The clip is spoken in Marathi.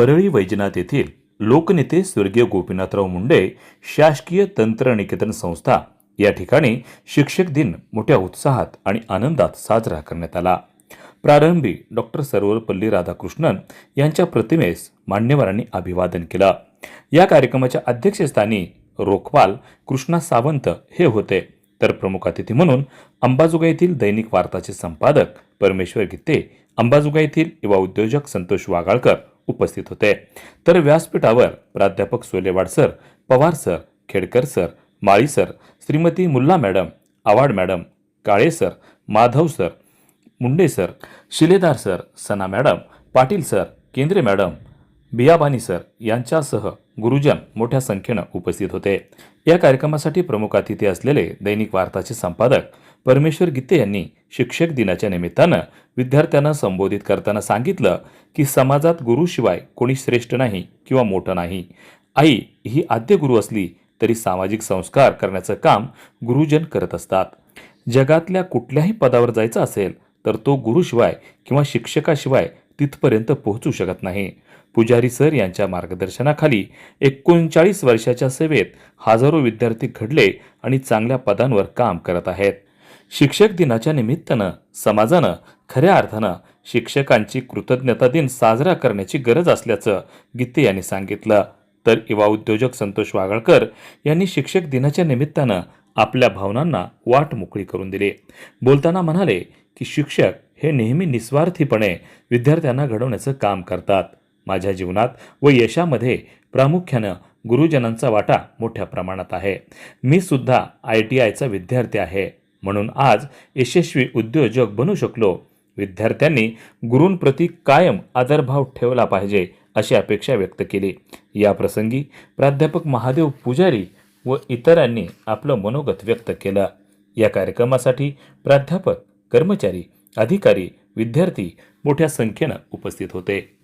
परळी वैजनाथ येथील लोकनेते स्वर्गीय गोपीनाथराव मुंडे शासकीय तंत्रनिकेतन संस्था या ठिकाणी शिक्षक दिन मोठ्या उत्साहात आणि आनंदात साजरा करण्यात आला. प्रारंभी डॉक्टर सर्वपल्ली राधाकृष्णन यांच्या प्रतिमेस मान्यवरांनी अभिवादन केलं. या कार्यक्रमाच्या अध्यक्षस्थानी रोखपाल कृष्णा सावंत हे होते, तर प्रमुख अतिथी म्हणून अंबाजोगाई येथील दैनिक वार्ताचे संपादक परमेश्वर गित्ते, अंबाजोगाई येथील युवा उद्योजक संतोष वागाळकर उपस्थित होते. तर व्यासपीठावर प्राध्यापक Solewad sir, Pawar sir, Khedkar sir, Mali sir, श्रीमती Mulla madam, Awad madam, Kale sir, Madhav sir, Munde sir, Shiledar sir, Sana madam, Patil sir, Kendre madam, Biyabani sir यांच्यासह गुरुजन मोठ्या संख्येनं उपस्थित होते. या कार्यक्रमासाठी प्रमुख अतिथी असलेले दैनिक वार्ताचे संपादक परमेश्वर गित्ते यांनी शिक्षक दिनाच्या निमित्तानं विद्यार्थ्यांना संबोधित करताना सांगितलं की समाजात गुरुशिवाय कोणी श्रेष्ठ नाही किंवा मोठं नाही. आई ही आद्य गुरु असली तरी सामाजिक संस्कार करण्याचं काम गुरुजन करत असतात. जगातल्या कुठल्याही पदावर जायचं असेल तर तो गुरुशिवाय किंवा शिक्षकाशिवाय तिथपर्यंत पोहोचू शकत नाही. पुजारी सर यांच्या मार्गदर्शनाखाली 39 वर्षाच्या सेवेत हजारो विद्यार्थी घडले आणि चांगल्या पदांवर काम करत आहेत. शिक्षक दिनाच्या निमित्तानं समाजानं खऱ्या अर्थानं शिक्षकांची कृतज्ञता दिन साजरा करण्याची गरज असल्याचं गित्ते यांनी सांगितलं. तर युवा उद्योजक संतोष वागाळकर यांनी शिक्षक दिनाच्या निमित्तानं आपल्या भावनांना वाट मोकळी करून दिली. बोलताना म्हणाले की शिक्षक हे नेहमी निस्वार्थीपणे विद्यार्थ्यांना घडवण्याचं काम करतात. माझ्या जीवनात व यशामध्ये प्रामुख्यानं गुरुजनांचा वाटा मोठ्या प्रमाणात आहे. मी सुद्धा ITIचा विद्यार्थी आहे, म्हणून आज यशस्वी उद्योजक बनू शकलो. विद्यार्थ्यांनी गुरूंप्रती कायम आदरभाव ठेवला पाहिजे अशी अपेक्षा व्यक्त केली. या प्रसंगी प्राध्यापक महादेव पुजारी व इतरांनी आपलं मनोगत व्यक्त केलं. या कार्यक्रमासाठी प्राध्यापक, कर्मचारी, अधिकारी, विद्यार्थी मोठ्या संख्येनं उपस्थित होते.